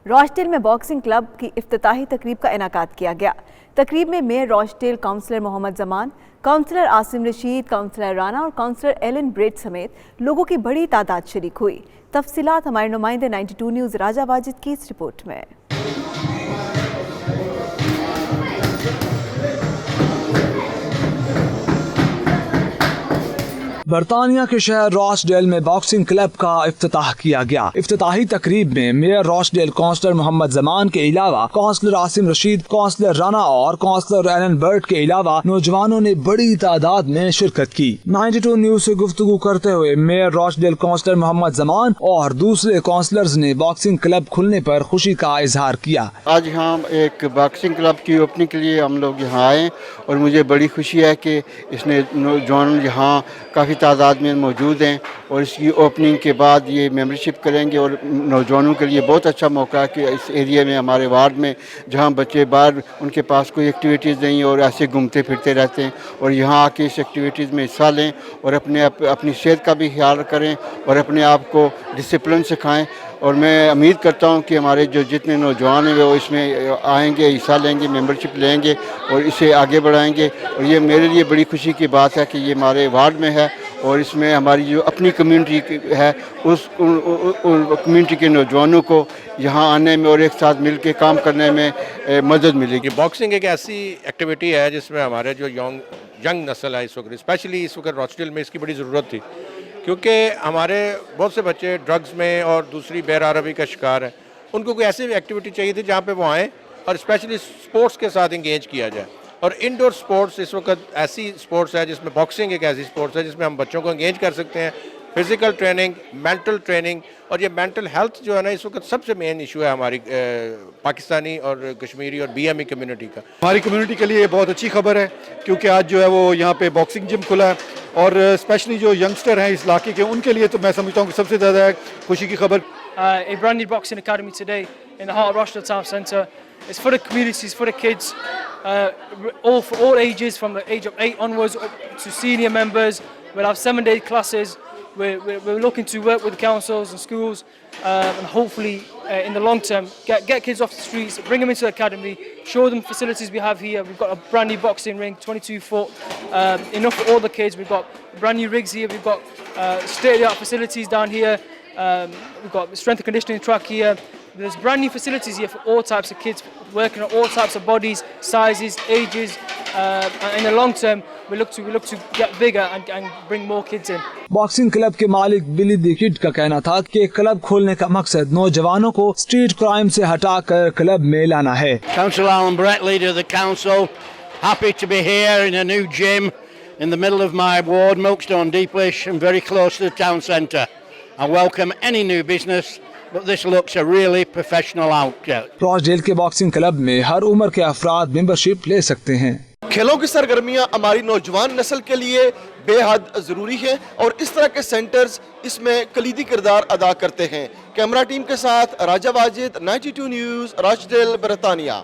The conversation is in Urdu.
روچڈیل میں باکسنگ کلب کی افتتاحی تقریب کا انعقاد کیا گیا۔ تقریب میں mayor روچڈیل، counsellor Muhammad Zaman, counsellor Asim Rashid, counsellor Rana اور کونسلر ایلن بریٹ سمیت لوگوں کی بڑی تعداد شریک ہوئی۔ تفصیلات ہمارے نمائندے 92 نیوز راجہ واجد کی اس رپورٹ میں۔ برطانیہ کے شہر روچڈیل میں باکسنگ کلب کا افتتاح کیا گیا۔ افتتاحی تقریب میں میئر روچڈیل کونسلر محمد زمان کے علاوہ کونسلر عاصم رشید، کونسلر رانا اور کونسلر ایلن برٹ کے علاوہ نوجوانوں نے بڑی تعداد میں شرکت کی۔ 92 نیوز سے گفتگو کرتے ہوئے میئر روچڈیل کونسلر محمد زمان اور دوسرے کونسلرز نے باکسنگ کلب کھلنے پر خوشی کا اظہار کیا۔ آج ہم ایک باکسنگ کلب کی اوپننگ کے لیے ہم لوگ یہاں آئے اور مجھے بڑی خوشی ہے کہ اس نے نوجوان یہاں کافی تعداد میں موجود ہیں اور اس کی اوپننگ کے بعد یہ ممبرشپ کریں گے اور نوجوانوں کے لیے بہت اچھا موقع ہے کہ اس ایریا میں ہمارے وارڈ میں جہاں بچے باہر ان کے پاس کوئی ایکٹیویٹیز نہیں اور ایسے گھومتے پھرتے رہتے ہیں اور یہاں آ کے اس ایکٹیویٹیز میں حصہ لیں اور اپنی صحت کا بھی خیال کریں اور اپنے آپ کو ڈسپلن سکھائیں۔ اور میں امید کرتا ہوں کہ ہمارے جو جتنے نوجوان ہیں وہ اس میں آئیں گے، حصہ لیں گے، ممبرشپ لیں گے اور اسے آگے بڑھائیں گے۔ اور یہ میرے لیے بڑی خوشی کی بات ہے کہ یہ ہمارے وارڈ میں ہے اور اس میں ہماری جو اپنی کمیونٹی ہے اس کمیونٹی کے نوجوانوں کو یہاں آنے میں اور ایک ساتھ مل کے کام کرنے میں مدد ملے گی۔ باکسنگ ایک ایسی ایکٹیویٹی ہے جس میں ہمارے جو ینگ نسل ہے اس وقت، اسپیشلی اس وقت روچڈیل میں اس کی بڑی ضرورت تھی، کیونکہ ہمارے بہت سے بچے ڈرگز میں اور دوسری بے روی کا شکار ہیں۔ ان کو کوئی ایسی ایکٹیویٹی چاہیے تھی جہاں پہ وہ آئیں اور اسپیشلی سپورٹس کے ساتھ انگیج کیا جائے۔ اور انڈور سپورٹس اس وقت ایسی سپورٹس ہے جس میں باکسنگ ایک ایسی سپورٹس ہے جس میں ہم بچوں کو انگیج کر سکتے ہیں، فزیکل ٹریننگ، مینٹل ٹریننگ، اور یہ مینٹل ہیلتھ جو ہے نا اس وقت سب سے مین ایشو ہے ہماری پاکستانی اور کشمیری اور BME کمیونٹی کا۔ ہماری کمیونٹی کے لیے بہت اچھی خبر ہے کیونکہ آج جو ہے وہ یہاں پہ باکسنگ جم کھلا ہے اور اسپیشلی جو ینگسٹر ہیں اس علاقے کے ان کے لیے تو میں سمجھتا ہوں کہ سب سے زیادہ خوشی کی خبر۔ A brand new boxing academy today in the heart of Rochdale Town Centre. It's for the communities, for the kids, for all ages, from the age of 8 onwards up to senior members. We'll have 7-day classes. We're looking to work with the councils and schools and hopefully in the long term get kids off the streets, bring them into the academy, show them facilities we have here. We've got a brand new boxing ring, 22 foot, enough for all the kids. We've got brand new rigs here. We've got state-of-the-art facilities down here. We've got strength and conditioning track here. There's brand new facilities here for all types of kids, working on all types of bodies, sizes, ages. And in the long term, we look to get bigger and bring more kids in. Boxing club کے مالک بلی دیکٹ کا کہنا تھا کہ کلب کھولنے کا مقصد نوجوانوں کو اسٹریٹ کرائم سے ہٹا کر کلب میں لانا ہے۔ Councillor Alan Brett, leader of the council, happy to be here in a new gym in the middle of my ward, Milkstone Deeplish, and very close to the town centre. I welcome any new business, but this looks a really professional outfit. روچڈیل کے باکسنگ کلب میں ہر عمر کے افراد ممبرشپ لے سکتے ہیں۔ کھیلوں کی سرگرمیاں ہماری نوجوان نسل کے لیے بے حد ضروری ہیں اور اس طرح کے سینٹرز اس میں کلیدی کردار ادا کرتے ہیں۔ کیمرہ ٹیم کے ساتھ راجہ واجد، 92 نیوز، روچڈیل، برطانیہ۔